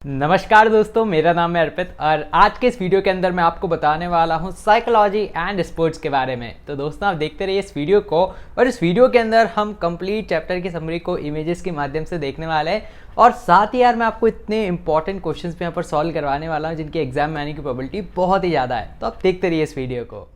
नमस्कार दोस्तों, मेरा नाम है अर्पित और आज के इस वीडियो के अंदर मैं आपको बताने वाला हूं साइकोलॉजी एंड स्पोर्ट्स के बारे में। तो दोस्तों आप देखते रहिए इस वीडियो को, और इस वीडियो के अंदर हम कंप्लीट चैप्टर की समरी को इमेजेस के माध्यम से देखने वाले हैं और साथ ही यार मैं आपको इतने इंपॉर्टेंट क्वेश्चंस भी यहाँ पर सॉल्व करवाने वाला हूँ जिनके एग्जाम में आने की प्रोबेबिलिटी बहुत ही ज़्यादा है। तो आप देखते रहिए इस वीडियो को।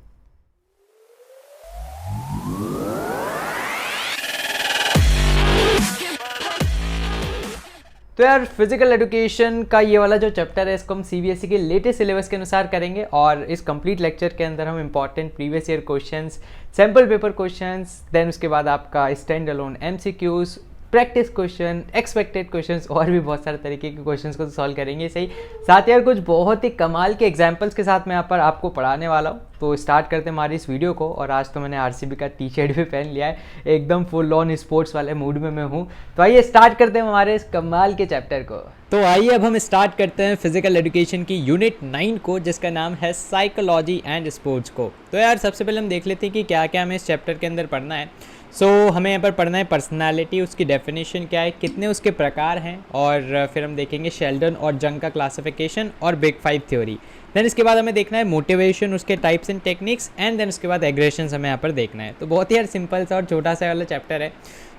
तो यार फिजिकल एजुकेशन का ये वाला जो चैप्टर है इसको हम सीबीएसई के लेटेस्ट सिलेबस के अनुसार करेंगे और इस कंप्लीट लेक्चर के अंदर हम important previous year questions, sample paper questions, then उसके बाद आपका stand alone MCQs, practice question, expected questions और भी बहुत सारे तरीके के क्वेश्चंस को तो सॉल्व करेंगे सही। साथ ही यार कुछ बहुत ही कमाल के एग्जांपल्स के साथ मैं यहाँ पर आपको पढ़ाने वाला हूँ। तो स्टार्ट करते हैं हमारी इस वीडियो को। और आज तो मैंने आरसीबी का टी शर्ट भी पहन लिया है, एकदम फुल ऑन स्पोर्ट्स वाले मूड में मैं हूँ। तो आइए स्टार्ट करते हैं हमारे इस कमाल के चैप्टर को। तो आइए अब हम स्टार्ट करते हैं फिजिकल एजुकेशन की यूनिट 9 को, जिसका नाम है साइकोलॉजी एंड स्पोर्ट्स को। तो यार सबसे पहले हम देख लेते हैं कि क्या क्या हमें इस चैप्टर के अंदर पढ़ना है। हमें यहाँ पर पढ़ना है पर्सनालिटी, उसकी डेफिनेशन क्या है, कितने उसके प्रकार हैं, और फिर हम देखेंगे शेल्डन और जंग का क्लासिफिकेशन और बिग 5 थ्योरी। देन इसके बाद हमें देखना है मोटिवेशन, उसके types and techniques, and then उसके बाद एग्रेशंस हमें यहाँ पर देखना है। तो बहुत ही यार सिंपल सा और छोटा सा वाला चैप्टर है।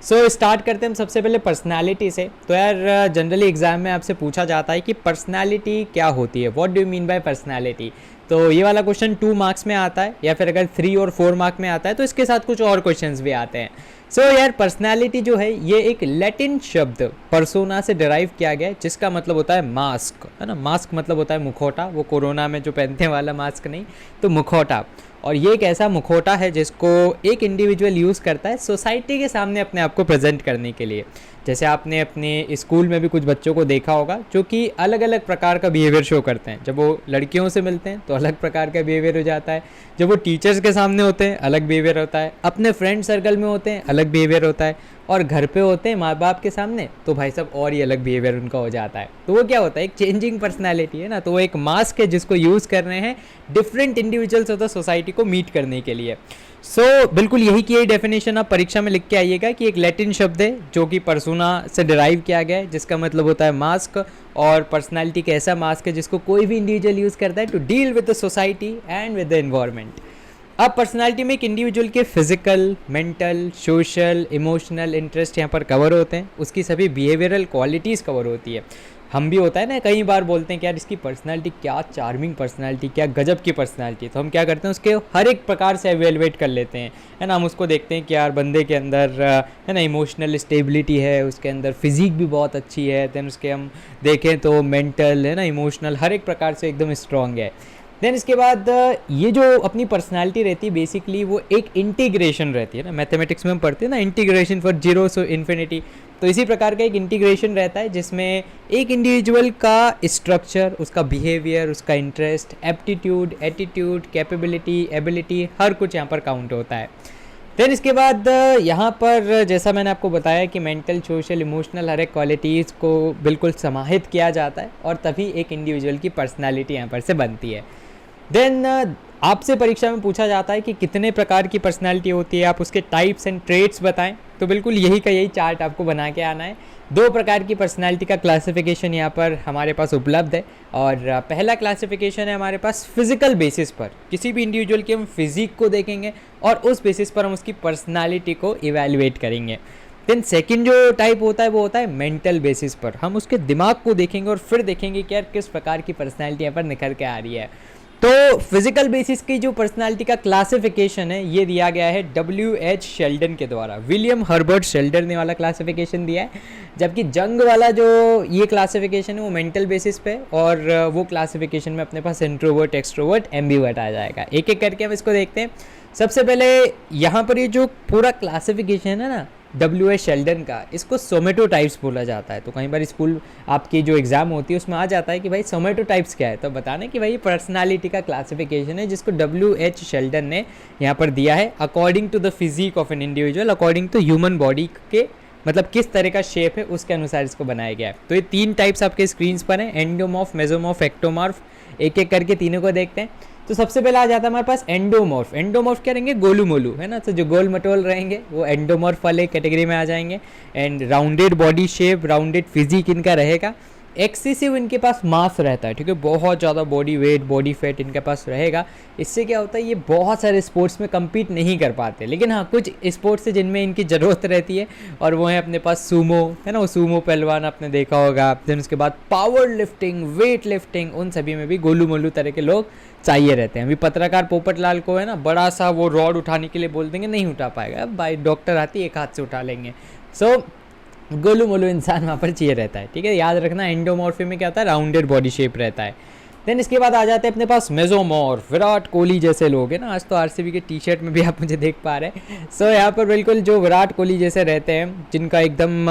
स्टार्ट करते हैं हम सबसे पहले पर्सनालिटी से। तो यार जनरली एग्जाम में आपसे पूछा जाता है कि पर्सनालिटी क्या होती है, what do you mean by personality. तो ये वाला क्वेश्चन 2 मार्क्स में आता है, या फिर अगर 3 और 4 मार्क में आता है तो इसके साथ कुछ और क्वेश्चंस भी आते हैं। यार पर्सनालिटी जो है ये एक लैटिन शब्द पर्सोना से डिराइव किया गया है, जिसका मतलब होता है मास्क, है ना। मास्क मतलब होता है मुखौटा, वो कोरोना में जो पहनते वाला मास्क नहीं, तो मुखौटा। और ये एक ऐसा मुखौटा है जिसको एक इंडिविजुअल यूज़ करता है सोसाइटी के सामने अपने आप को प्रेजेंट करने के लिए। जैसे आपने अपने स्कूल में भी कुछ बच्चों को देखा होगा जो कि अलग अलग प्रकार का बिहेवियर शो करते हैं। जब वो लड़कियों से मिलते हैं तो अलग प्रकार का बिहेवियर हो जाता है, जब वो टीचर्स के सामने होते हैं अलग बिहेवियर होता है, अपने फ्रेंड सर्कल में होते हैं अलग बिहेवियर होता है, और घर पे होते हैं माँ बाप के सामने तो भाई साहब और ही अलग बिहेवियर उनका हो जाता है। तो वो क्या होता है, एक चेंजिंग पर्सनैलिटी है ना। तो वो एक मास्क है जिसको यूज़ कर रहे हैं different individuals of the society को मीट करने के लिए। बिल्कुल यही की यही डेफिनेशन आप परीक्षा में लिख के आइएगा कि एक लैटिन शब्द है जो कि पर्सोना से डिराइव किया गया है, जिसका मतलब होता है मास्क, और पर्सनालिटी का ऐसा मास्क है जिसको कोई भी इंडिविजुअल यूज़ करता है to deal with the society and with the environment. अब पर्सनालिटी में एक इंडिविजुअल के physical, mental, social, emotional interest यहाँ पर कवर होते हैं, उसकी सभी बिहेवियरल क्वालिटीज़ कवर होती है। हम भी होता है ना, कई बार बोलते हैं कि यार इसकी पर्सनालिटी क्या चार्मिंग पर्सनालिटी, क्या गजब की पर्सनालिटी। तो हम क्या करते हैं, उसके हर एक प्रकार से एवेलुएट कर लेते हैं, है ना। हम उसको देखते हैं कि यार बंदे के अंदर है ना इमोशनल स्टेबिलिटी है, उसके अंदर फिजिक भी बहुत अच्छी है, देन उसके हम देखें तो मेंटल, है ना, इमोशनल, हर एक प्रकार से एकदम स्ट्रॉन्ग है। देन इसके बाद ये जो अपनी पर्सनालिटी रहती है बेसिकली वो एक इंटीग्रेशन रहती है ना। मैथमेटिक्स में हम पढ़ते हैं ना, integration for zero so infinity. तो इसी प्रकार का एक इंटीग्रेशन रहता है जिसमें एक इंडिविजुअल का स्ट्रक्चर, उसका बिहेवियर, उसका interest, aptitude, attitude, capability, ability, हर कुछ यहाँ पर काउंट होता है। देन इसके बाद यहाँ पर जैसा मैंने आपको बताया कि मेंटल, सोशल, इमोशनल हर एक क्वालिटीज़ को बिल्कुल समाहित किया जाता है और तभी एक इंडिविजुअल की पर्सनालिटी यहाँ पर से बनती है। देन आपसे परीक्षा में पूछा जाता है कि कितने प्रकार की पर्सनालिटी होती है, आप उसके टाइप्स एंड ट्रेट्स बताएं। तो बिल्कुल यही का यही चार्ट आपको बना के आना है। 2 प्रकार की पर्सनालिटी का क्लासिफिकेशन यहाँ पर हमारे पास उपलब्ध है। और पहला क्लासिफिकेशन है हमारे पास फिजिकल बेसिस पर, किसी भी इंडिविजुअल के हम फिजिक को देखेंगे और उस बेसिस पर हम उसकी पर्सनालिटी को इवेल्युएट करेंगे। देन सेकंड जो टाइप होता है वो होता है मेंटल बेसिस पर, हम उसके दिमाग को देखेंगे और फिर देखेंगे कि यार किस प्रकार की पर्सनालिटी यहाँ पर निखर के आ रही है। तो फिजिकल बेसिस की जो पर्सनालिटी का क्लासिफिकेशन है ये दिया गया है WH शेल्डन के द्वारा, विलियम हर्बर्ट शेल्डन ने वाला क्लासिफिकेशन दिया है। जबकि जंग वाला जो ये क्लासिफिकेशन है वो मेंटल बेसिस पे, और वो क्लासिफिकेशन में अपने पास इंट्रोवर्ट, एक्सट्रोवर्ट, एम्बिवर्ट आ जाएगा। एक एक करके हम इसको देखते हैं। सबसे पहले यहाँ पर ये जो पूरा क्लासिफिकेशन है ना WH शेल्डन का, इसको सोमेटोटाइप्स बोला जाता है। तो कई बार स्कूल आपकी जो एग्जाम होती है उसमें आ जाता है कि भाई सोमेटोटाइप्स क्या है, तो बताना कि भाई पर्सनालिटी का क्लासिफिकेशन है जिसको WH शेल्डन ने यहाँ पर दिया है according to the physique of an individual, according to human body के, मतलब किस तरह का शेप है उसके अनुसार इसको बनाया गया है। तो ये 3 टाइप्स आपके स्क्रीन पर हैं, एंडोमॉर्फ, मेसोमॉर्फ, एक्टोमॉर्फ। एक एक करके तीनों को देखते हैं। तो सबसे पहले आ जाता है हमारे पास एंडोमॉर्फ। एंडोमॉर्फ क्या रहेंगे, गोलू मोलू, है ना। तो जो गोल मटोल रहेंगे वो एंडोमॉर्फ वाले कैटेगरी में आ जाएंगे। And rounded body shape, rounded physique इनका रहेगा। एक्सेसिव इनके पास मास रहता है, ठीक है, बहुत ज़्यादा बॉडी वेट बॉडी फैट इनके पास रहेगा। इससे क्या होता है, ये बहुत सारे स्पोर्ट्स में कम्पीट नहीं कर पाते। लेकिन हाँ, कुछ स्पोर्ट्स है जिनमें इनकी ज़रूरत रहती है, और वो है अपने पास सूमो, है ना, वो सूमो पहलवान आपने देखा होगा। देन उसके बाद पावर लिफ्टिंग, वेट लिफ्टिंग, उन सभी में भी गोलू मोलू तरह के लोग चाहिए रहते हैं। अभी पत्रकार पोपट लाल को है ना, बड़ा सा वो रॉड उठाने के लिए बोल देंगे, नहीं उठा पाएगा, अब भाई डॉक्टर आती है एक हाथ से उठा लेंगे। सो गोलू मोलू इंसान वहाँ पर चाहिए रहता है, ठीक है, याद रखना। एंडोमॉर्फी में क्या होता है, राउंडेड बॉडी शेप रहता है। देन इसके बाद आ जाते हैं अपने पास मेजोमॉर्फ, विराट कोहली जैसे लोग हैं ना। आज तो आरसीबी के टी शर्ट में भी आप मुझे देख पा रहे हैं। सो यहाँ पर बिल्कुल जो विराट कोहली जैसे रहते हैं, जिनका एकदम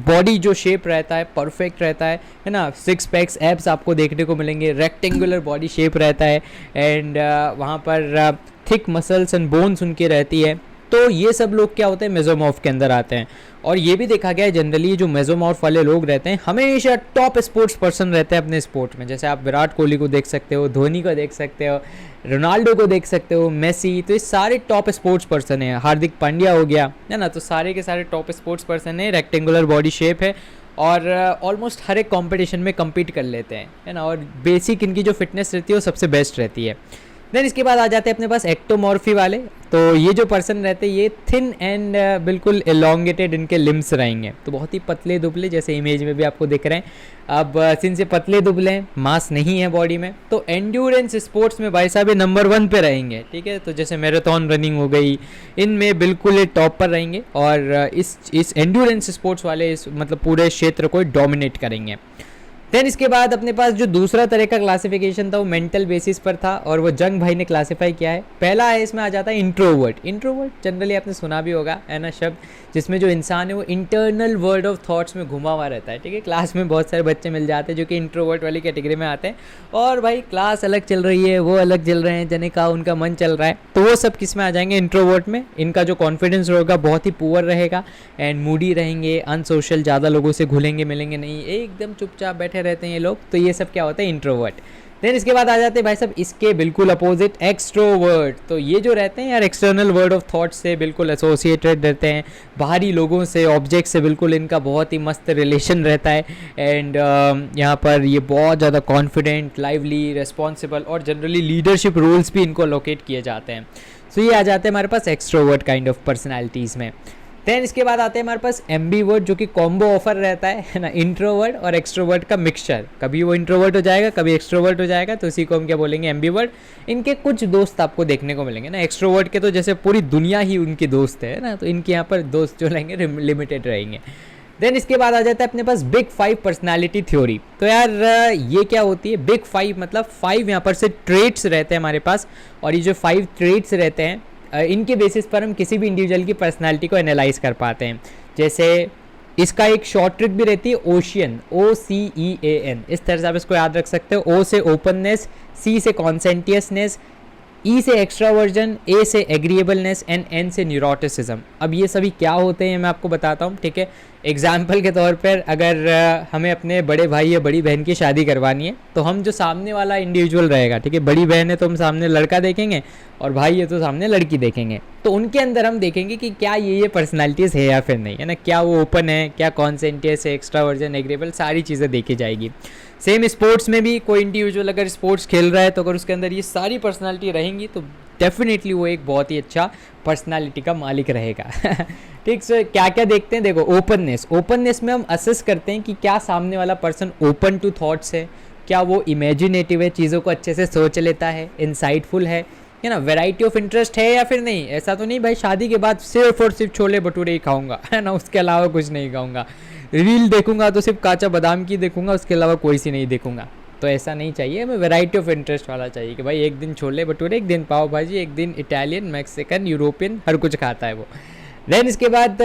बॉडी जो शेप रहता है परफेक्ट रहता है ना, 6 पैक्स एब्स आपको देखने को मिलेंगे, रेक्टेंगुलर बॉडी शेप रहता है, एंड वहाँ पर थिक मसल्स एंड बोन्स उनकी रहती है। तो ये सब लोग क्या होते हैं, मेजोमॉर्फ के अंदर आते हैं। और ये भी देखा गया है जनरली जो मेजोमॉर्फ वाले लोग रहते हैं हमेशा टॉप स्पोर्ट्स पर्सन रहते हैं अपने स्पोर्ट में। जैसे आप विराट कोहली को देख सकते हो, धोनी को देख सकते हो, रोनाल्डो को देख सकते हो, मेसी, तो ये सारे टॉप स्पोर्ट्स पर्सन हैं। हार्दिक पांड्या हो गया, है ना, तो सारे के सारे टॉप स्पोर्ट्स पर्सन हैं। रेक्टेंगुलर बॉडी शेप है और ऑलमोस्ट हर एक कॉम्पिटिशन में कम्पीट कर लेते हैं, है ना, और बेसिक इनकी जो फिटनेस रहती है वो सबसे बेस्ट रहती है। देन इसके बाद आ जाते हैं अपने पास एक्टोमॉर्फी वाले। तो ये जो पर्सन रहते हैं ये थिन एंड बिल्कुल एलोंगेटेड इनके लिम्स रहेंगे, तो बहुत ही पतले दुबले, जैसे इमेज में भी आपको दिख रहे हैं। अब सिंस से पतले दुबले हैं, मास नहीं है बॉडी में, तो एंड्योरेंस स्पोर्ट्स में भाई साहब ये नंबर 1 पे रहेंगे, ठीक है। तो जैसे मैराथन रनिंग हो गई, इनमें बिल्कुल ये टॉप पर रहेंगे, और इस एंड्योरेंस स्पोर्ट्स वाले इस मतलब पूरे क्षेत्र को डोमिनेट करेंगे। देन इसके बाद अपने पास जो दूसरा तरह का क्लासिफिकेशन था वो मेंटल बेसिस पर था, और वो जंग भाई ने क्लासिफाई किया है। पहला है, इसमें आ जाता है इंट्रोवर्ट। इंट्रोवर्ट जनरली आपने सुना भी होगा, है ना, शब्द, जिसमें जो इंसान है वो इंटरनल वर्ल्ड ऑफ थॉट्स में घुमा हुआ रहता है, ठीक है। क्लास में बहुत सारे बच्चे मिल जाते हैं जो कि इंट्रोवर्ट वाली कैटेगरी में आते हैं, और भाई क्लास अलग चल रही है, वो अलग चल रहे हैं, जने का उनका मन चल रहा है, तो वो सब किस में आ जाएंगे, इंट्रोवर्ट में। इनका जो कॉन्फिडेंस होगा बहुत ही पुअर रहेगा, एंड मूडी रहेंगे, अनसोशल, ज़्यादा लोगों से घुलेंगे मिलेंगे नहीं, एकदम चुपचाप बैठे रहते हैं ये लोग। तो ये सब क्या होता है, इंट्रोवर्ट। देन इसके बाद आ जाते हैं भाई साहब इसके बिल्कुल अपोजिट, एक्सट्रोवर्ट। तो ये जो रहते हैं यार एक्सटर्नल वर्ल्ड ऑफ थॉट्स से बिल्कुल एसोसिएटेड रहते हैं, बाहरी लोगों से, ऑब्जेक्ट से बिल्कुल इनका बहुत ही मस्त रिलेशन रहता है, एंड यहाँ पर ये बहुत ज़्यादा कॉन्फिडेंट, लाइवली, रिस्पॉन्सिबल, और जनरली लीडरशिप रोल्स भी इनको लोकेट किए जाते हैं। सो ये आ जाते हैं हमारे पास एक्सट्रोवर्ट काइंड ऑफ पर्सनैलिटीज़ में। देन इसके बाद आते हैं हमारे पास एम्बीवर्ट, जो कि कॉम्बो ऑफर रहता है ना, इंट्रोवर्ट और एक्सट्रोवर्ट का मिक्सचर। कभी वो इंट्रोवर्ट हो जाएगा, कभी एक्सट्रोवर्ट हो जाएगा, तो इसी को हम क्या बोलेंगे, एम्बीवर्ट। इनके कुछ दोस्त आपको देखने को मिलेंगे ना, एक्सट्रोवर्ट के तो जैसे पूरी दुनिया ही उनकी दोस्त है ना, तो इनके यहाँ पर दोस्त जो रहेंगे लिमिटेड रहेंगे। देन इसके बाद आ जाता है अपने पास बिग 5 पर्सनालिटी थ्योरी। तो यार ये क्या होती है, बिग 5 मतलब 5 यहाँ पर से ट्रेट्स रहते हैं हमारे पास, और ये जो 5 ट्रेट्स रहते हैं इनके बेसिस पर हम किसी भी इंडिविजुअल की पर्सनालिटी को एनालाइज कर पाते हैं। जैसे इसका एक शॉर्ट ट्रिक भी रहती है, ओशियन, OCEAN, इस तरह से आप इसको याद रख सकते हो। O से ओपननेस, C से कॉन्सेंटियसनेस, E से एक्स्ट्रावर्जन, A से एग्रीएबलनेस, एंड N से न्यूरोटिसिज्म। अब ये सभी क्या होते हैं मैं आपको बताता हूँ, ठीक है। एग्जाम्पल के तौर पर अगर हमें अपने बड़े भाई या बड़ी बहन की शादी करवानी है, तो हम जो सामने वाला इंडिविजुअल रहेगा, ठीक है, बड़ी बहन है तो हम सामने लड़का देखेंगे, और भाई है तो सामने लड़की देखेंगे, तो उनके अंदर हम देखेंगे कि क्या ये पर्सनालिटीज़ है या फिर नहीं, है ना, क्या वो ओपन है, क्या कॉन्सेंटियस है, एक्स्ट्रावर्जन, एग्रीएबल, सारी चीज़ें देखी जाएगी। सेम स्पोर्ट्स में भी कोई इंडिविजुअल अगर स्पोर्ट्स खेल रहा है, तो अगर उसके अंदर ये सारी पर्सनालिटी रहेंगी तो डेफिनेटली वो एक बहुत ही अच्छा पर्सनालिटी का मालिक रहेगा। ठीक, सो क्या क्या देखते हैं, देखो, ओपननेस। ओपननेस में हम असेस करते हैं कि क्या सामने वाला पर्सन ओपन टू थॉट्स है, क्या वो इमेजिनेटिव है, चीज़ों को अच्छे से सोच लेता है, इंसाइटफुल है ना, वैरायटी ऑफ इंटरेस्ट है या फिर नहीं। ऐसा तो नहीं भाई शादी के बाद सिर्फ और सिर्फ छोले भटूरे ही खाऊंगा, है ना, उसके अलावा कुछ नहीं खाऊंगा, रील देखूंगा तो सिर्फ काचा बादाम की देखूंगा, उसके अलावा कोई सी नहीं देखूंगा। तो ऐसा नहीं चाहिए, हमें वैरायटी ऑफ इंटरेस्ट वाला चाहिए कि भाई एक दिन छोले भटूरे, एक दिन पाव भाजी, एक दिन इटालियन, मैक्सिकन, यूरोपियन, हर कुछ खाता है वो। देन इसके बाद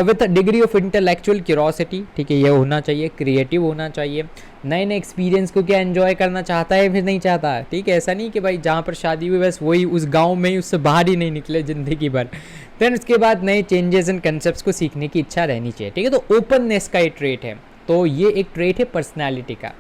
with degree of intellectual curiosity, ठीक है, ये होना चाहिए, क्रिएटिव होना चाहिए, नए नए एक्सपीरियंस को क्या एंजॉय करना चाहता है फिर नहीं चाहता, ठीक है, ऐसा नहीं कि भाई जहाँ पर शादी हुई बस वही उस गांव में ही, उससे बाहर ही नहीं निकले ज़िंदगी भर। देन उसके बाद नए चेंजेस एंड कंसेप्ट्स को सीखने की इच्छा रहनी चाहिए, ठीक है। तो ओपननेस का ये ट्रेट है, तो ये एक ट्रेट है पर्सनैलिटी का।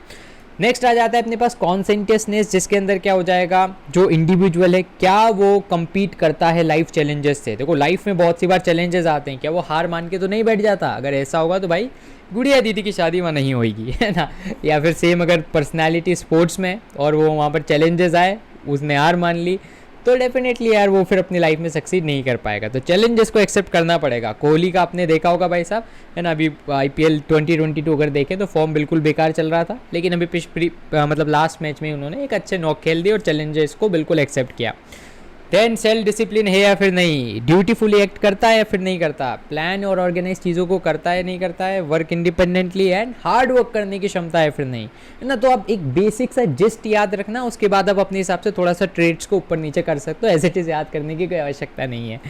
नेक्स्ट आ जाता है अपने पास कॉन्सेंट्रेसनेस, जिसके अंदर क्या हो जाएगा, जो इंडिविजुअल है क्या वो compete करता है लाइफ चैलेंजेस से। देखो लाइफ में बहुत सी बार चैलेंजेस आते हैं, क्या वो हार मान के तो नहीं बैठ जाता। अगर ऐसा होगा तो भाई गुड़िया दीदी की शादी वहाँ नहीं होगी, है ना। या फिर सेम अगर पर्सनैलिटी स्पोर्ट्स में और वो वहाँ पर चैलेंजेस आए, उसने हार मान ली, तो डेफिनेटली यार वो फिर अपनी लाइफ में सक्सीड नहीं कर पाएगा। तो चैलेंजेस को एक्सेप्ट करना पड़ेगा। कोहली का आपने देखा होगा भाई साहब, है ना, अभी IPL 2022 अगर देखें तो फॉर्म बिल्कुल बेकार चल रहा था, लेकिन अभी मतलब लास्ट मैच में उन्होंने एक अच्छे नॉक खेल दिए और चैलेंजेस को बिल्कुल एक्सेप्ट किया। देन सेल्फ डिसिप्लिन है या फिर नहीं, ड्यूटीफुली एक्ट करता है या फिर नहीं करता, प्लान और ऑर्गेनाइज चीज़ों को करता है नहीं करता है, work independently and hard work करने की क्षमता है फिर नहीं, है ना। तो आप एक बेसिक सा जिस्ट याद रखना, उसके बाद आप अपने हिसाब से थोड़ा सा ट्रेड्स को ऊपर नीचे कर सकते हो, एज इट इज़ याद करने की कोई आवश्यकता नहीं है।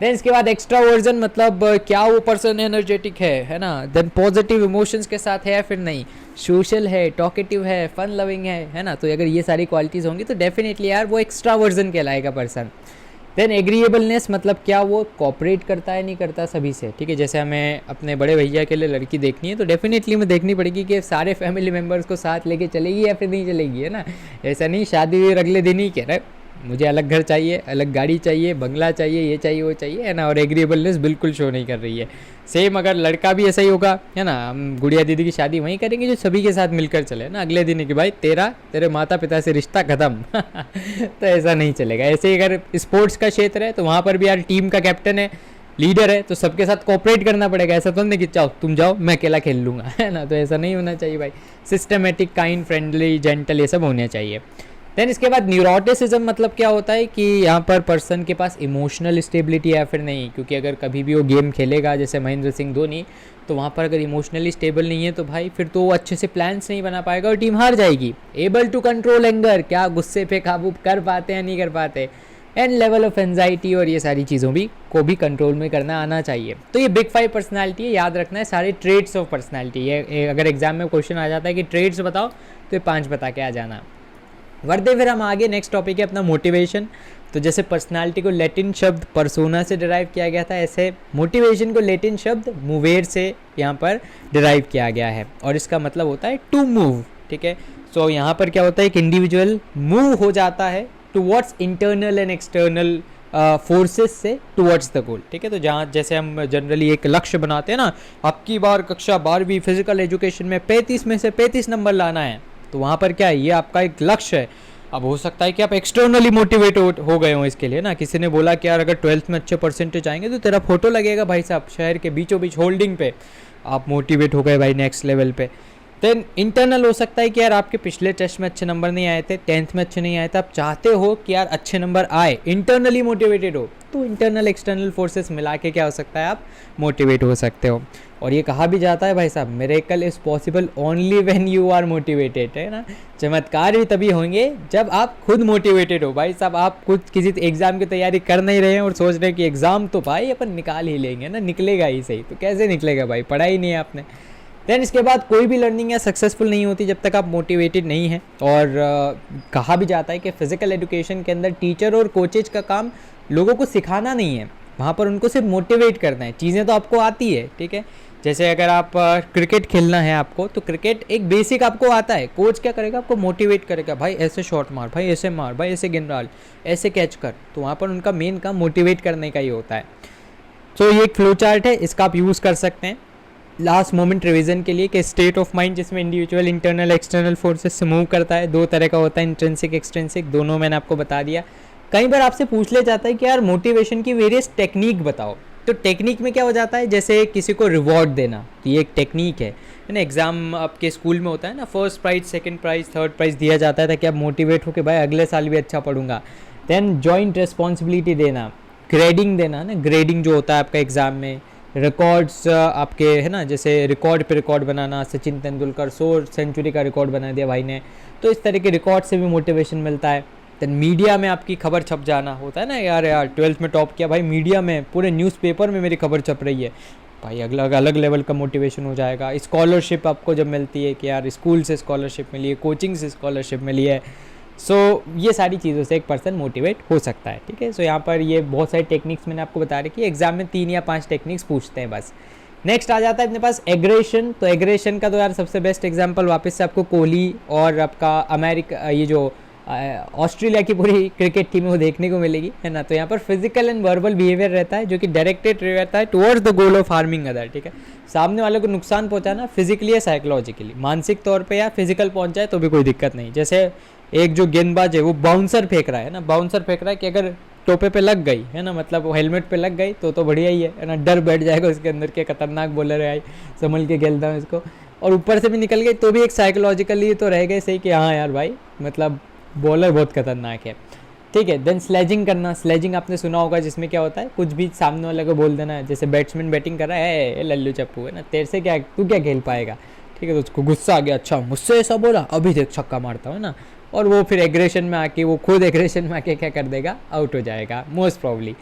देन इसके बाद एक्स्ट्रा वर्जन, मतलब क्या वो पर्सन एनर्जेटिक है ना। देन पॉजिटिव इमोशंस के साथ है या फिर नहीं, सोशल है, टॉकेटिव है, फन लविंग है ना। तो अगर ये सारी क्वालिटीज़ होंगी तो डेफिनेटली यार वो एक्स्ट्रा वर्जन कहलाएगा पर्सन। देन एग्रीएबलनेस, मतलब क्या वो कॉपरेट करता है नहीं करता सभी से, ठीक है। जैसे हमें अपने बड़े भैया के लिए लड़की देखनी है तो डेफिनेटली हमें देखनी पड़ेगी कि सारे फैमिली मेम्बर्स को साथ लेके चलेगी या फिर नहीं चलेगी, है ना। ऐसा नहीं शादी अगले दिन ही कह रहा मुझे अलग घर चाहिए, अलग गाड़ी चाहिए, बंगला चाहिए, ये चाहिए वो चाहिए, है ना। और एग्रीएबलनेस बिल्कुल शो नहीं कर रही है। सेम अगर लड़का भी ऐसा ही होगा, है ना, हम गुड़िया दीदी की शादी वहीं करेंगे जो सभी के साथ मिलकर चले ना, अगले दिन कि भाई तेरे माता पिता से रिश्ता खत्म तो ऐसा नहीं चलेगा। ऐसे ही अगर स्पोर्ट्स का क्षेत्र है तो वहाँ पर भी यार टीम का कैप्टन है, लीडर है, तो सबके साथ कोऑपरेट करना पड़ेगा। ऐसा तो नहीं कि चाहो तुम जाओ मैं अकेला खेल लूँगा, है ना। तो ऐसा नहीं होना चाहिए भाई। सिस्टमेटिक, काइंड, फ्रेंडली, जेंटल, ये सब होने चाहिए। देन इसके बाद न्यूरोटिसिज्म, मतलब क्या होता है कि यहाँ पर पर्सन के पास इमोशनल स्टेबिलिटी है फिर नहीं, क्योंकि अगर कभी भी वो गेम खेलेगा जैसे महेंद्र सिंह धोनी, तो वहाँ पर अगर इमोशनली स्टेबल नहीं है तो भाई फिर तो वो अच्छे से प्लान्स नहीं बना पाएगा और टीम हार जाएगी। एबल टू कंट्रोल एंगर, क्या गुस्से पे काबू कर पाते हैं नहीं कर पाते। एंड लेवल ऑफ एंजाइटी और ये सारी चीज़ों को भी कंट्रोल में करना आना चाहिए। तो ये बिग 5 पर्सनालिटी है, याद रखना है सारे ट्रेड्स ऑफ पर्सनालिटी। ये अगर एग्जाम में क्वेश्चन आ जाता है कि ट्रेड्स बताओ तो ये 5 बता के आ जाना। वर्दे फिर हम आगे नेक्स्ट टॉपिक है अपना मोटिवेशन। तो जैसे पर्सनालिटी को लैटिन शब्द पर्सोना से डिराइव किया गया था, ऐसे मोटिवेशन को लैटिन शब्द मूवेर से यहाँ पर डिराइव किया गया है और इसका मतलब होता है टू मूव, ठीक है। सो यहाँ पर क्या होता है, एक इंडिविजुअल मूव हो जाता है towards internal and external forces से टुवर्ड्स द गोल, ठीक है। तो जहाँ जैसे हम जनरली एक लक्ष्य बनाते हैं ना, आपकी बार कक्षा 12वीं फिजिकल एजुकेशन में 35 में से 35 नंबर लाना है, तो वहाँ पर क्या है, ये आपका एक लक्ष्य है। अब हो सकता है कि आप एक्सटर्नली मोटिवेट हो गए हो इसके लिए ना, किसी ने बोला कि यार अगर 12th में अच्छे परसेंटेज आएंगे तो तेरा फोटो लगेगा भाई साहब शहर के बीचों बीच होल्डिंग पे, आप मोटिवेट हो गए भाई नेक्स्ट लेवल पे। देन इंटरनल हो सकता है कि यार आपके पिछले टेस्ट में अच्छे नंबर नहीं आए थे, 10th में अच्छे नहीं आए थे, आप चाहते हो कि यार अच्छे नंबर आए, इंटरनली मोटिवेटेड हो, तो इंटरनल एक्सटर्नल फोर्सेस मिला के क्या हो सकता है, आप मोटिवेट हो सकते हो। और ये कहा भी जाता है भाई साहब, miracle is possible only when you are motivated, है ना। चमत्कार भी तभी होंगे जब आप खुद मोटिवेटेड हो। भाई साहब आप खुद किसी एग्ज़ाम की तैयारी कर नहीं रहे हैं और सोच रहे हैं कि एग्ज़ाम तो भाई अपन निकाल ही लेंगे ना, निकलेगा ही सही, तो कैसे निकलेगा भाई, पढ़ा ही नहीं है आपने। देन इसके बाद कोई भी लर्निंग या सक्सेसफुल नहीं होती जब तक आप मोटिवेटेड नहीं हैं। और कहा भी जाता है कि फिजिकल एजुकेशन के अंदर टीचर और कोचेज का काम लोगों को सिखाना नहीं है, वहाँ पर उनको सिर्फ मोटिवेट करना है। चीज़ें तो आपको आती है, ठीक है। जैसे अगर आप क्रिकेट खेलना है आपको, तो क्रिकेट एक बेसिक आपको आता है, कोच क्या करेगा, आपको मोटिवेट करेगा, भाई ऐसे शॉट मार, भाई ऐसे मार, भाई ऐसे गेंद डाल, ऐसे कैच कर। तो वहाँ पर उनका मेन काम मोटिवेट करने का ही होता है। तो ये एक फ्लो चार्ट है, इसका आप यूज़ कर सकते हैं लास्ट मोमेंट रिवीजन के लिए कि स्टेट ऑफ माइंड जिसमें इंडिविजुअल इंटरनल एक्सटर्नल फोर्सेस से मूव करता है, 2 तरह का होता है, इंट्रिंसिक एक्सट्रिंसिक, दोनों मैंने आपको बता दिया। कई बार आपसे पूछ लिया जाता है कि यार मोटिवेशन की वेरियस टेक्निक बताओ, तो टेक्निक में क्या हो जाता है, जैसे किसी को रिवॉर्ड देना, तो ये एक टेक्निक है ना। एग्जाम आपके स्कूल में होता है ना, first prize, second prize, third prize दिया जाता है ताकि आप मोटिवेट हो कि भाई अगले साल भी अच्छा पढ़ूंगा। देन जॉइंट रिस्पॉन्सिबिलिटी देना, ग्रेडिंग देना ना, ग्रेडिंग जो होता है आपका एग्ज़ाम में, रिकॉर्ड्स आपके, है ना, जैसे रिकॉर्ड पे रिकॉर्ड बनाना, सचिन तेंदुलकर 100 सेंचुरी का रिकॉर्ड बना दिया भाई ने, तो इस तरह के रिकॉर्ड से भी मोटिवेशन मिलता है। देन मीडिया में आपकी खबर छप जाना होता है ना, यार 12th में टॉप किया भाई, मीडिया में पूरे न्यूज़पेपर में मेरी खबर छप रही है भाई, अलग लेवल का मोटिवेशन हो जाएगा। स्कॉलरशिप आपको जब मिलती है कि यार स्कूल से स्कॉलरशिप मिली है, कोचिंग से स्कॉलरशिप मिली है, सो ये सारी चीज़ों से एक पर्सन मोटिवेट हो सकता है, ठीक है। सो यहाँ पर ये बहुत सारी टेक्निक्स मैंने आपको बता रखी है, एग्जाम में 3 या 5 टेक्निक्स पूछते हैं बस। नेक्स्ट आ जाता है अपने पास एग्रेशन। तो एग्रेशन का तो यार सबसे बेस्ट एग्जांपल वापस से आपको कोहली और आपका अमेरिका ये जो ऑस्ट्रेलिया की पूरी क्रिकेट टीम है वो देखने को मिलेगी, है ना। तो यहाँ पर फिजिकल एंड वर्बल बिहेवियर रहता है जो कि डायरेक्टेड रहता है towards the goal of harming other, ठीक है। सामने वाले को नुकसान पहुंचाना फिजिकली या साइकोलॉजिकली, मानसिक तौर पे या फिजिकल पहुंच जाए तो भी कोई दिक्कत नहीं। जैसे एक जो गेंदबाज है वो बाउंसर फेंक रहा है ना, बाउंसर फेंक रहा है कि अगर टोपे पे लग गई, है ना, मतलब वो हेलमेट पे लग गई तो बढ़िया ही है ना, डर बैठ जाएगा उसके अंदर के खतरनाक बॉलर है, संभल के खेलता हूँ इसको, और ऊपर से भी निकल गई तो भी एक साइकोलॉजिकली तो रह गए सही कि हाँ यार भाई मतलब बॉलर बहुत खतरनाक है, ठीक है। देन स्लेजिंग करना, स्लेजिंग आपने सुना होगा जिसमें क्या होता है कुछ भी सामने वाले को बोल देना है, जैसे बैट्समैन बैटिंग कर रहा है लल्लू चप्पू, है ना, तेरे से क्या तू क्या खेल पाएगा, ठीक है। तो उसको गुस्सा आ गया, अच्छा मुझसे ऐसा बोला अभी देख छक्का मारता हूँ ना, और वो फिर एग्रेशन में आके वो खुद एग्रेशन में आके क्या कर देगा, आउट हो जाएगा मोस्ट प्रॉब्ली।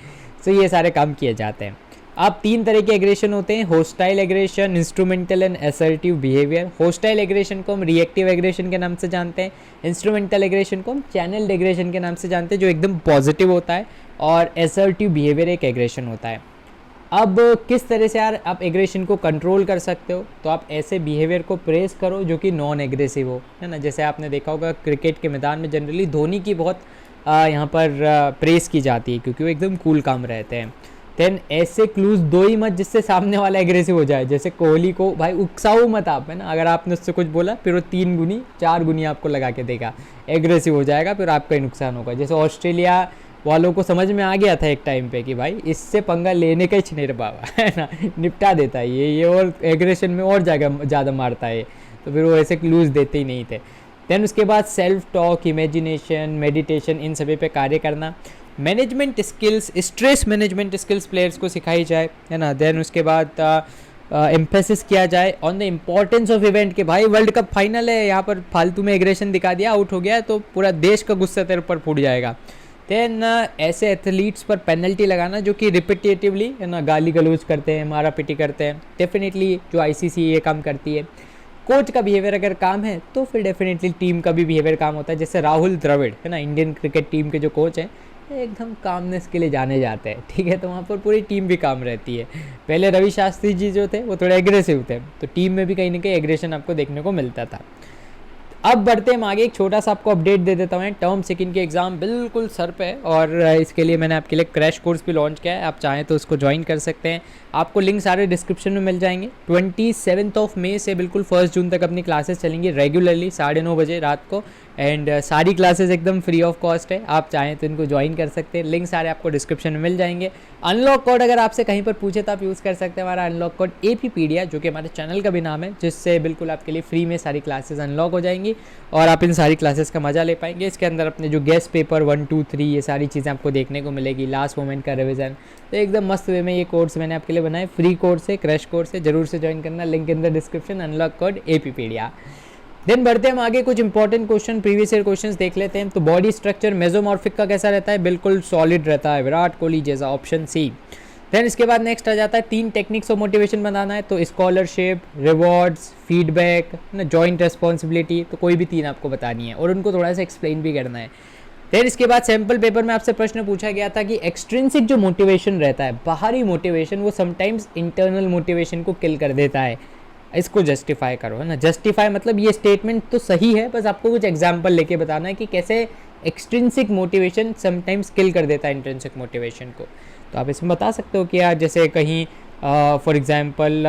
सो ये सारे काम किए जाते हैं। अब 3 तरह के एग्रेशन होते हैं, hostile aggression, instrumental and assertive behaviour. Hostile aggression को हम रिएक्टिव एग्रेशन के नाम से जानते हैं, इंस्ट्रूमेंटल एग्रेशन को हम चैनल्ड एग्रेशन के नाम से जानते हैं जो एकदम पॉजिटिव होता है, और असर्टिव बिहेवियर एक एग्रेशन होता है। अब किस तरह से यार आप एग्रेशन को कंट्रोल कर सकते हो, तो आप ऐसे बिहेवियर को प्रेस करो जो कि नॉन एग्रेसिव हो, है ना। जैसे आपने देखा होगा क्रिकेट के मैदान में जनरली धोनी की बहुत यहाँ पर प्रेस की जाती है क्योंकि वो एकदम कूल काम रहते हैं। देन ऐसे क्लूज दो ही मत जिससे सामने वाला एग्रेसिव हो जाए, जैसे कोहली को भाई उकसाओ मत आप, है ना, अगर आपने उससे कुछ बोला फिर वो 3 गुनी 4 गुनी आपको लगा के देगा, एग्रेसिव हो जाएगा, फिर आपका ही नुकसान होगा। जैसे ऑस्ट्रेलिया वालों को समझ में आ गया था एक टाइम पे कि भाई इससे पंगा लेने का ही नहीं रहा बाबा, है ना, निपटा देता है ये और एग्रेशन में और ज़्यादा मारता है, तो फिर वो ऐसे क्लूज देते ही नहीं थे। देन उसके बाद सेल्फ टॉक, इमेजिनेशन, मेडिटेशन, इन सभी पे कार्य करना। Management skills, stress management skills players को सिखाई जाए, है ना। देन उसके बाद एम्फेसिस किया जाए on the importance of event के भाई वर्ल्ड कप फाइनल है, यहाँ पर फालतू में एग्रेशन दिखा दिया, आउट हो गया तो पूरा देश का गुस्सा तेरे ऊपर फूट जाएगा। देन ऐसे एथलीट्स पर पेनल्टी लगाना जो कि रिपीटेटिवली, है ना, गाली गलौज करते हैं, मारा पिटी करते हैं, डेफिनेटली जो आईसीसी ये काम करती है। कोच का बिहेवियर अगर काम है तो फिर डेफिनेटली टीम का भी बिहेवियर काम होता है। जैसे राहुल द्रविड़, है ना, इंडियन क्रिकेट टीम के जो कोच हैं, एकदम कामनेस के लिए जाने जाते हैं, ठीक है, तो वहाँ पर पूरी टीम भी काम रहती है। पहले रवि शास्त्री जी जो थे वो थोड़े एग्रेसिव थे, तो टीम में भी कहीं ना कहीं एग्रेशन आपको देखने को मिलता था। अब बढ़ते हैं आगे, एक छोटा सा आपको अपडेट दे देता हूँ। टर्म सेकंड के एग्ज़ाम बिल्कुल सर पे है और इसके लिए मैंने आपके लिए क्रैश कोर्स भी लॉन्च किया है, आप चाहें तो उसको ज्वाइन कर सकते हैं। आपको लिंक सारे डिस्क्रिप्शन में मिल जाएंगे। 27 मई से बिल्कुल 1 जून तक अपनी क्लासेस चलेंगी रेगुलरली 9:30 बजे रात को, एंड सारी क्लासेस एकदम फ्री ऑफ कॉस्ट है, आप चाहें तो इनको ज्वाइन कर सकते हैं। लिंक सारे आपको डिस्क्रिप्शन में मिल जाएंगे। अनलॉक कोड अगर आपसे कहीं पर पूछे तो आप यूज़ कर सकते हैं हमारा अनलॉक कोड APpedia, जो कि हमारे चैनल का भी नाम है, जिससे बिल्कुल आपके लिए फ्री में सारी क्लासेस अनलॉक हो जाएंगी और आप इन सारी क्लासेस का मजा ले पाएंगे। इसके अंदर अपने जो गेस्ट पेपर 1, 2, 3 ये सारी चीज़ें आपको देखने को मिलेगी, लास्ट मोमेंट का रिविजन, तो एकदम मस्त वे में ये कोर्स मैंने आपके लिए बनाए। फ्री कोर्स है, क्रैश कोर्स है, जरूर से ज्वाइन करना, link in the description, unlock code APpedia। Then बढ़ते हम आगे, कुछ important question, previous year questions देख लेते हैं। तो बॉडी स्ट्रक्चर मेसोमॉर्फिक का कैसा रहता है, बिल्कुल सॉलिड रहता है, विराट कोहली जैसा, ऑप्शन सी। देन इसके बाद नेक्स्ट आ जाता है 3 टेक्निक्स ऑफ मोटिवेशन बनाना है, तो स्कॉलरशिप, रिवॉर्ड्स, फीडबैक ना, जॉइंट रेस्पॉन्सिबिलिटी, तो कोई भी 3 आपको बतानी है और उनको थोड़ा सा एक्सप्लेन भी करना है। देन इसके बाद सैम्पल पेपर में आपसे प्रश्न पूछा गया था कि एक्सट्रिंसिक जो मोटिवेशन रहता है, बाहरी मोटिवेशन, वो समटाइम्स इंटरनल मोटिवेशन को किल कर देता है, इसको जस्टिफाई करो, है ना। जस्टिफाई मतलब ये स्टेटमेंट तो सही है, बस आपको कुछ एग्जांपल लेके बताना है कि कैसे एक्सट्रिंसिक मोटिवेशन समटाइम्स किल कर देता है इंट्रिंसिक मोटिवेशन को। तो आप इसमें बता सकते हो कि यार जैसे कहीं फॉर एग्जांपल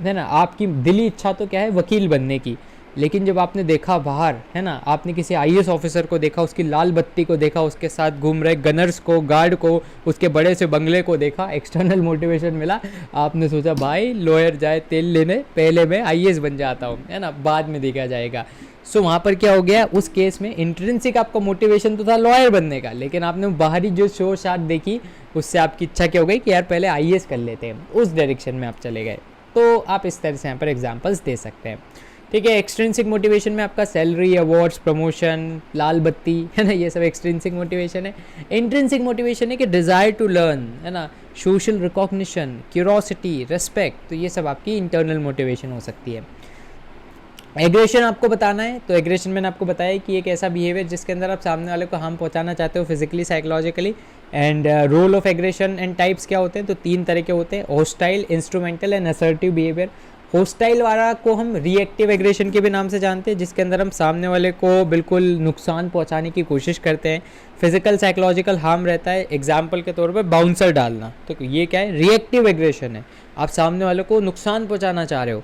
है ना, आपकी दिली इच्छा तो क्या है, वकील बनने की, लेकिन जब आपने देखा बाहर, है ना, आपने किसी IAS ऑफिसर को देखा, उसकी लाल बत्ती को देखा, उसके साथ घूम रहे गनर्स को, गार्ड को, उसके बड़े से बंगले को देखा, एक्सटर्नल मोटिवेशन मिला, आपने सोचा भाई लॉयर जाए तेल लेने, पहले मैं IAS बन जाता हूँ, है ना, बाद में देखा जाएगा। सो वहाँ पर क्या हो गया, उस केस में इंट्रिंसिक आपका मोटिवेशन तो था लॉयर बनने का, लेकिन आपने बाहरी जो शोर शाट देखी, उससे आपकी इच्छा क्या हो गई कि यार पहले IAS कर लेते हैं, उस डायरेक्शन में आप चले गए। तो आप इस तरह से यहाँ पर एग्जाम्पल्स दे सकते हैं, ठीक है। एक्सट्रिंसिक मोटिवेशन में आपका सैलरी, अवार्ड्स, प्रमोशन, लाल बत्ती, है ना, ये सब एक्सट्रिंसिक मोटिवेशन है। इंट्रिंसिक मोटिवेशन है कि डिज़ायर टू लर्न, है ना, सोशल रिकॉग्निशन, क्यूरोसिटी, रेस्पेक्ट, तो ये सब आपकी इंटरनल मोटिवेशन हो सकती है। एग्रेशन आपको बताना है, तो एग्रेशन मैंने आपको बताया कि एक ऐसा बिहेवियर जिसके अंदर आप सामने वाले को हार्म पहुंचाना चाहते हो physically, psychologically, and role of aggression and types क्या होते हैं, तो 3 तरह के होते हैं, hostile, instrumental and assertive behaviour. Hostile वाला को हम रिएक्टिव एग्रेशन के भी नाम से जानते हैं, जिसके अंदर हम सामने वाले को बिल्कुल नुकसान पहुंचाने की कोशिश करते हैं, फिजिकल साइकोलॉजिकल हार्म रहता है। एग्जाम्पल के तौर पे बाउंसर डालना, तो ये क्या है, रिएक्टिव एग्रेशन है, आप सामने वाले को नुकसान पहुंचाना चाह रहे हो।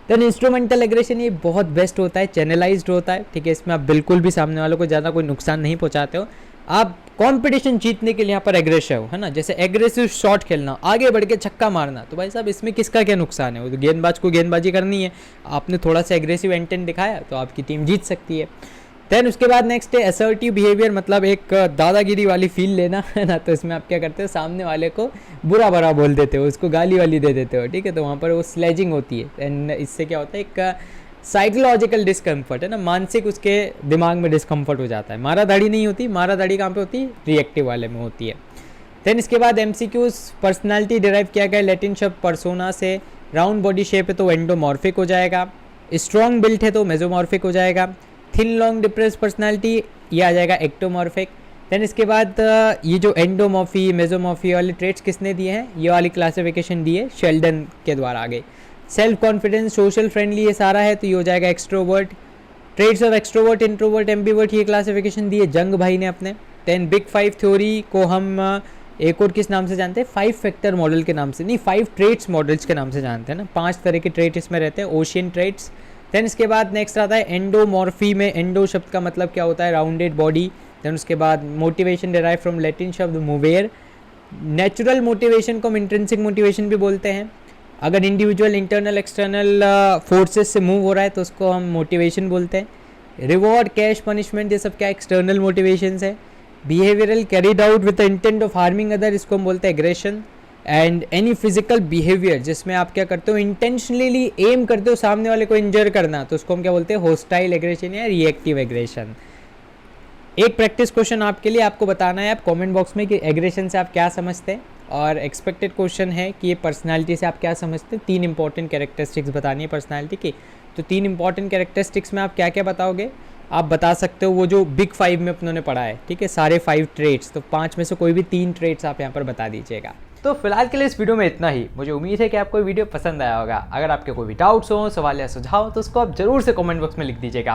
देन इंस्ट्रूमेंटल एग्रेशन, ये बहुत बेस्ट होता है, चैनलाइज्ड होता है, ठीक है, इसमें आप बिल्कुल भी सामने वालों को ज़्यादा कोई नुकसान नहीं पहुंचाते हो, आप कंपटीशन जीतने के लिए यहाँ पर एग्रेसिव हो, है ना। जैसे एग्रेसिव शॉट खेलना, आगे बढ़ के छक्का मारना, तो भाई साहब इसमें किसका क्या नुकसान है, वो तो गेंदबाज को गेंदबाजी करनी है, आपने थोड़ा सा एग्रेसिव इंटेंट दिखाया तो आपकी टीम जीत सकती है। देन उसके बाद नेक्स्ट है असर्टिव बिहेवियर, मतलब एक दादागिरी वाली फील लेना, है ना। तो इसमें आप क्या करते हो, सामने वाले को बुरा भरा बोल देते हो, उसको गाली वाली दे देते हो, ठीक है, तो वहाँ पर वो स्लेजिंग होती है। एंड इससे क्या होता है, एक साइकोलॉजिकल डिस्कम्फर्ट, है ना, मानसिक उसके दिमाग में डिस्कम्फर्ट हो जाता है। मारा दाढ़ी नहीं होती, मारा दाढ़ी कहाँ पे होती है, रिएक्टिव वाले में होती है। देन इसके बाद एमसीक्यूज, पर्सनालिटी डिराइव किया गया लैटिन शब्द पर्सोना से, राउंड बॉडी शेप है तो एंडोमॉर्फिक हो जाएगा, स्ट्रॉन्ग बिल्ट है तो मेजोमॉर्फिक हो जाएगा, थिन लॉन्ग डिप्रेस पर्सनालिटी ये आ जाएगा एक्टोमॉर्फिक। देन इसके बाद ये जो एंडोमॉर्फी मेजोमॉर्फी वाले ट्रेट्स किसने दिए हैं, ये वाली क्लासिफिकेशन दी है शेल्डन के द्वारा आगे। सेल्फ कॉन्फिडेंस, सोशल फ्रेंडली, ये सारा है तो ये हो जाएगा extrovert. Traits of extrovert, introvert, ambivert, ये क्लासिफिकेशन दी है जंग भाई ने अपने। देन बिग 5 थ्योरी को हम एक और किस नाम से जानते हैं, 5 फैक्टर मॉडल के नाम से, नहीं 5 ट्रेट्स मॉडल्स के नाम से जानते हैं ना, 5 तरह के ट्रेट इसमें रहते हैं, ओशियन ट्रेट्स। देन इसके बाद नेक्स्ट आता है एंडोमॉर्फी में, एंडो शब्द का मतलब क्या होता है, राउंडेड बॉडी। देन उसके बाद मोटिवेशन डिराइव फ्रॉम लैटिन शब्द मोवेर। नेचुरल मोटिवेशन को हम इंट्रिंसिक मोटिवेशन भी बोलते हैं। अगर इंडिविजुअल इंटरनल एक्सटर्नल फोर्सेस से मूव हो रहा है तो उसको हम मोटिवेशन बोलते हैं। रिवॉर्ड, कैश, पनिशमेंट, ये सब क्या एक्सटर्नल मोटिवेशंस है। Behavioural, carried out with the intent of harming other, इसको हम बोलते हैं aggression. And any physical behaviour जिसमें आप क्या करते हो, इंटेंशनली एम करते हो सामने वाले को इंजर करना, तो उसको हम क्या बोलते हैं, होस्टाइल एग्रेशन या रिएक्टिव एग्रेशन। एक प्रैक्टिस क्वेश्चन आपके लिए, आपको बताना है आप कमेंट बॉक्स में कि एग्रेशन से आप क्या समझते हैं, और एक्सपेक्टेड क्वेश्चन है कि ये पर्सनालिटी से आप क्या समझते हैं। 3 इंपॉर्टेंट कैरेक्टरिस्टिक्स बतानी है पर्सनालिटी की, तो 3 इंपॉर्टेंट कैरेक्टरिस्टिक्स में आप क्या क्या बताओगे, आप बता सकते हो वो जो बिग 5 में अपनों ने पढ़ा है, ठीक है, सारे 5 ट्रेट्स, तो 5 में से कोई भी 3 ट्रेट्स आप यहाँ पर बता दीजिएगा। तो फिलहाल के लिए इस वीडियो में इतना ही। मुझे उम्मीद है कि आपको वीडियो पसंद आया होगा। अगर आपके कोई भी डाउट्स हो, सवाल या सुझाव, तो उसको आप जरूर से कमेंट बॉक्स में लिख दीजिएगा।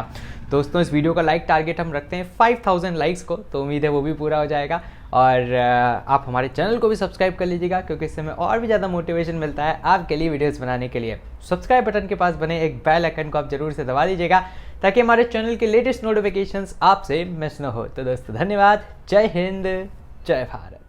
दोस्तों इस वीडियो का लाइक टारगेट हम रखते हैं 5000 लाइक्स को, तो उम्मीद है वो भी पूरा हो जाएगा। और आप हमारे चैनल को भी सब्सक्राइब कर लीजिएगा, क्योंकि इससे हमें और भी ज़्यादा मोटिवेशन मिलता है आपके लिए वीडियोस बनाने के लिए। सब्सक्राइब बटन के पास बने एक बेल आइकन को आप जरूर से दबा लीजिएगा, ताकि हमारे चैनल के लेटेस्ट नोटिफिकेशंस आपसे मिस न हो। तो दोस्तों धन्यवाद, जय हिंद, जय भारत।